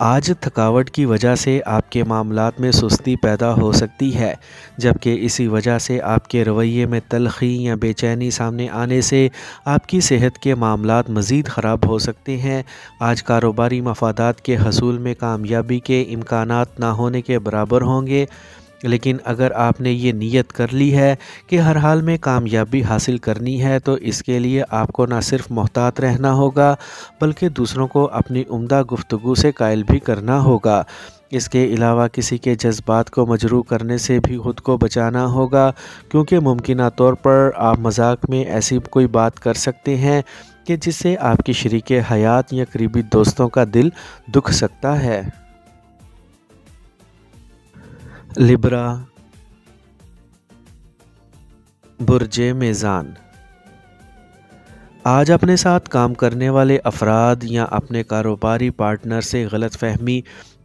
آج تھکاوٹ کی وجہ سے آپ کے معاملات میں سستی پیدا ہو سکتی ہے، جبکہ اسی وجہ سے آپ کے رویے میں تلخی یا بے چینی سامنے آنے سے آپ کی صحت کے معاملات مزید خراب ہو سکتے ہیں۔ آج کاروباری مفادات کے حصول میں کامیابی کے امکانات نہ ہونے کے برابر ہوں گے، لیکن اگر آپ نے یہ نیت کر لی ہے کہ ہر حال میں کامیابی حاصل کرنی ہے تو اس کے لیے آپ کو نہ صرف محتاط رہنا ہوگا بلکہ دوسروں کو اپنی عمدہ گفتگو سے قائل بھی کرنا ہوگا۔ اس کے علاوہ کسی کے جذبات کو مجروح کرنے سے بھی خود کو بچانا ہوگا، کیونکہ ممکنہ طور پر آپ مذاق میں ایسی کوئی بات کر سکتے ہیں کہ جس سے آپ کی شریک حیات یا قریبی دوستوں کا دل دکھ سکتا ہے۔ لبرا، برج میزان۔ آج اپنے ساتھ کام کرنے والے افراد یا اپنے کاروباری پارٹنر سے غلط فہمی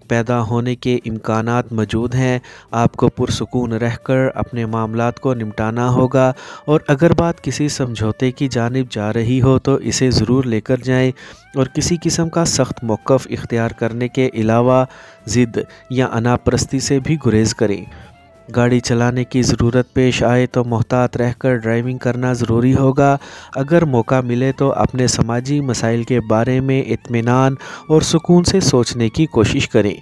پیدا ہونے کے امکانات موجود ہیں۔ آپ کو پرسکون رہ کر اپنے معاملات کو نمٹانا ہوگا، اور اگر بات کسی سمجھوتے کی جانب جا رہی ہو تو اسے ضرور لے کر جائیں، اور کسی قسم کا سخت موقف اختیار کرنے کے علاوہ ضد یا انا پرستی سے بھی گریز کریں۔ گاڑی چلانے کی ضرورت پیش آئے تو محتاط رہ کر ڈرائیونگ کرنا ضروری ہوگا۔ اگر موقع ملے تو اپنے سماجی مسائل کے بارے میں اطمینان اور سکون سے سوچنے کی کوشش کریں۔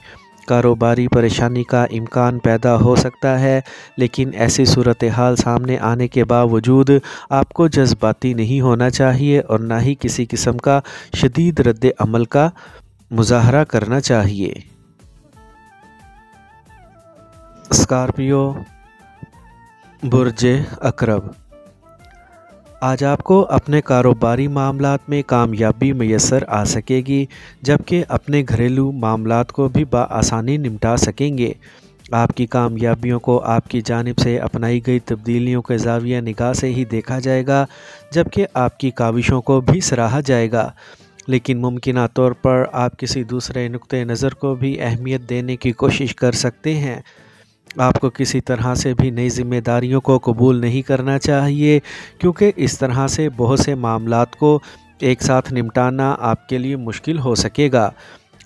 کاروباری پریشانی کا امکان پیدا ہو سکتا ہے، لیکن ایسی صورتحال سامنے آنے کے باوجود آپ کو جذباتی نہیں ہونا چاہیے اور نہ ہی کسی قسم کا شدید رد عمل کا مظاہرہ کرنا چاہیے۔ اسکارپیو، برج عقرب۔ آج آپ کو اپنے کاروباری معاملات میں کامیابی میسر آ سکے گی، جبکہ اپنے گھریلو معاملات کو بھی بآسانی نمٹا سکیں گے۔ آپ کی کامیابیوں کو آپ کی جانب سے اپنائی گئی تبدیلیوں کے زاویہ نگاہ سے ہی دیکھا جائے گا، جبکہ آپ کی کاوشوں کو بھی سراہا جائے گا، لیکن ممکنہ طور پر آپ کسی دوسرے نقطہ نظر کو بھی اہمیت دینے کی کوشش کر سکتے ہیں۔ آپ کو کسی طرح سے بھی نئی ذمہ داریوں کو قبول نہیں کرنا چاہیے، کیونکہ اس طرح سے بہت سے معاملات کو ایک ساتھ نمٹانا آپ کے لیے مشکل ہو سکے گا۔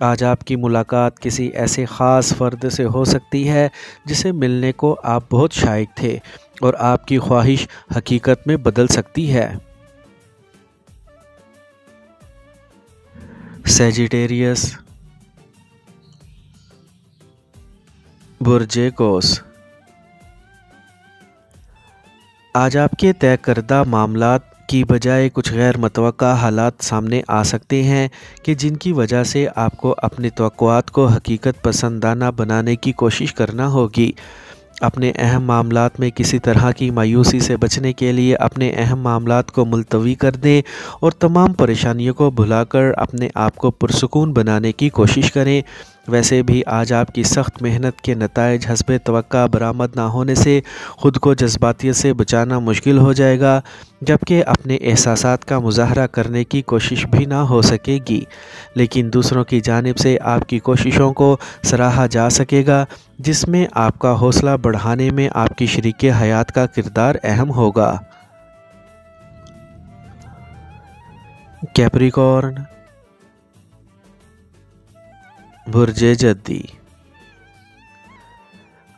آج آپ کی ملاقات کسی ایسے خاص فرد سے ہو سکتی ہے جسے ملنے کو آپ بہت شائق تھے، اور آپ کی خواہش حقیقت میں بدل سکتی ہے۔ سیجیٹیریس، برج قوس۔ آج آپ کے طے کردہ معاملات کی بجائے کچھ غیر متوقع حالات سامنے آ سکتے ہیں کہ جن کی وجہ سے آپ کو اپنی توقعات کو حقیقت پسندانہ بنانے کی کوشش کرنا ہوگی۔ اپنے اہم معاملات میں کسی طرح کی مایوسی سے بچنے کے لیے اپنے اہم معاملات کو ملتوی کر دیں اور تمام پریشانیوں کو بھلا کر اپنے آپ کو پرسکون بنانے کی کوشش کریں۔ ویسے بھی آج آپ کی سخت محنت کے نتائج حسب توقع برآمد نہ ہونے سے خود کو جذباتیت سے بچانا مشکل ہو جائے گا، جبکہ اپنے احساسات کا مظاہرہ کرنے کی کوشش بھی نہ ہو سکے گی، لیکن دوسروں کی جانب سے آپ کی کوششوں کو سراہا جا سکے گا، جس میں آپ کا حوصلہ بڑھانے میں آپ کی شریک حیات کا کردار اہم ہوگا۔ کیپریکارن، برج جدی۔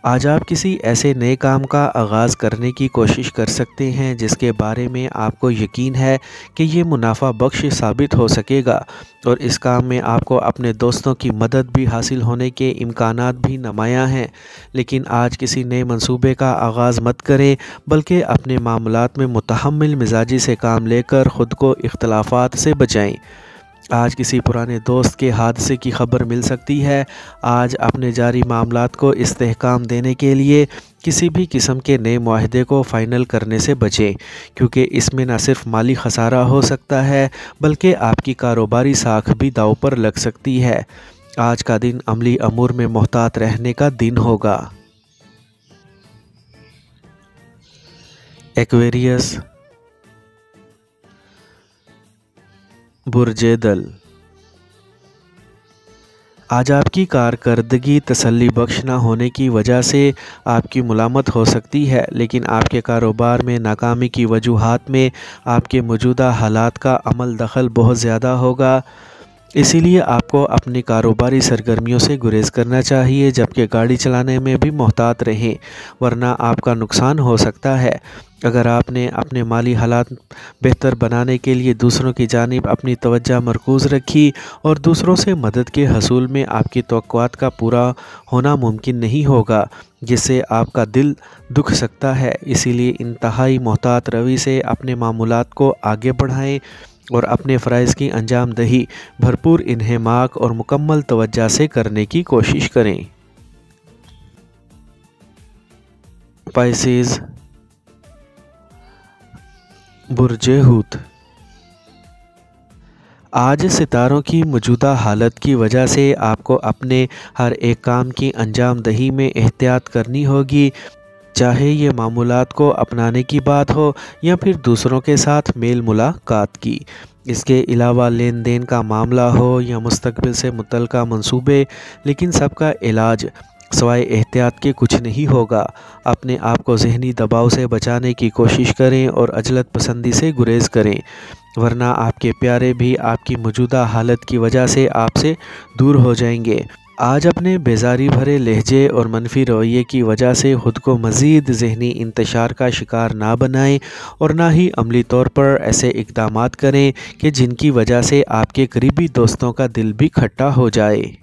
آج آپ کسی ایسے نئے کام کا آغاز کرنے کی کوشش کر سکتے ہیں جس کے بارے میں آپ کو یقین ہے کہ یہ منافع بخش ثابت ہو سکے گا، اور اس کام میں آپ کو اپنے دوستوں کی مدد بھی حاصل ہونے کے امکانات بھی نمایاں ہیں۔ لیکن آج کسی نئے منصوبے کا آغاز مت کریں، بلکہ اپنے معاملات میں متحمل مزاجی سے کام لے کر خود کو اختلافات سے بچائیں۔ آج کسی پرانے دوست کے حادثے کی خبر مل سکتی ہے۔ آج اپنے جاری معاملات کو استحکام دینے کے لیے کسی بھی قسم کے نئے معاہدے کو فائنل کرنے سے بچیں، کیونکہ اس میں نہ صرف مالی خسارہ ہو سکتا ہے بلکہ آپ کی کاروباری ساکھ بھی داؤ پر لگ سکتی ہے۔ آج کا دن عملی امور میں محتاط رہنے کا دن ہوگا۔ ایکویریس، برج دل۔ آج آپ کی کارکردگی تسلی بخش نہ ہونے کی وجہ سے آپ کی ملامت ہو سکتی ہے، لیکن آپ کے کاروبار میں ناکامی کی وجوہات میں آپ کے موجودہ حالات کا عمل دخل بہت زیادہ ہوگا۔ اسی لیے آپ کو اپنی کاروباری سرگرمیوں سے گریز کرنا چاہیے، جبکہ گاڑی چلانے میں بھی محتاط رہیں ورنہ آپ کا نقصان ہو سکتا ہے۔ اگر آپ نے اپنے مالی حالات بہتر بنانے کے لیے دوسروں کی جانب اپنی توجہ مرکوز رکھی اور دوسروں سے مدد کے حصول میں آپ کی توقعات کا پورا ہونا ممکن نہیں ہوگا، جس سے آپ کا دل دکھ سکتا ہے۔ اسی لیے انتہائی محتاط روی سے اپنے معاملات کو آگے بڑھائیں اور اپنے فرائض کی انجام دہی بھرپور انہماک اور مکمل توجہ سے کرنے کی کوشش کریں۔ پائسیز، برج حوت۔ آج ستاروں کی موجودہ حالت کی وجہ سے آپ کو اپنے ہر ایک کام کی انجام دہی میں احتیاط کرنی ہوگی، چاہے یہ معمولات کو اپنانے کی بات ہو یا پھر دوسروں کے ساتھ میل ملاقات کی۔ اس کے علاوہ لین دین کا معاملہ ہو یا مستقبل سے متعلقہ منصوبے، لیکن سب کا علاج سوائے احتیاط کے کچھ نہیں ہوگا۔ اپنے آپ کو ذہنی دباؤ سے بچانے کی کوشش کریں اور عجلت پسندی سے گریز کریں، ورنہ آپ کے پیارے بھی آپ کی موجودہ حالت کی وجہ سے آپ سے دور ہو جائیں گے۔ آج اپنے بیزاری بھرے لہجے اور منفی رویے کی وجہ سے خود کو مزید ذہنی انتشار کا شکار نہ بنائیں اور نہ ہی عملی طور پر ایسے اقدامات کریں کہ جن کی وجہ سے آپ کے قریبی دوستوں کا دل بھی کھٹا ہو جائے۔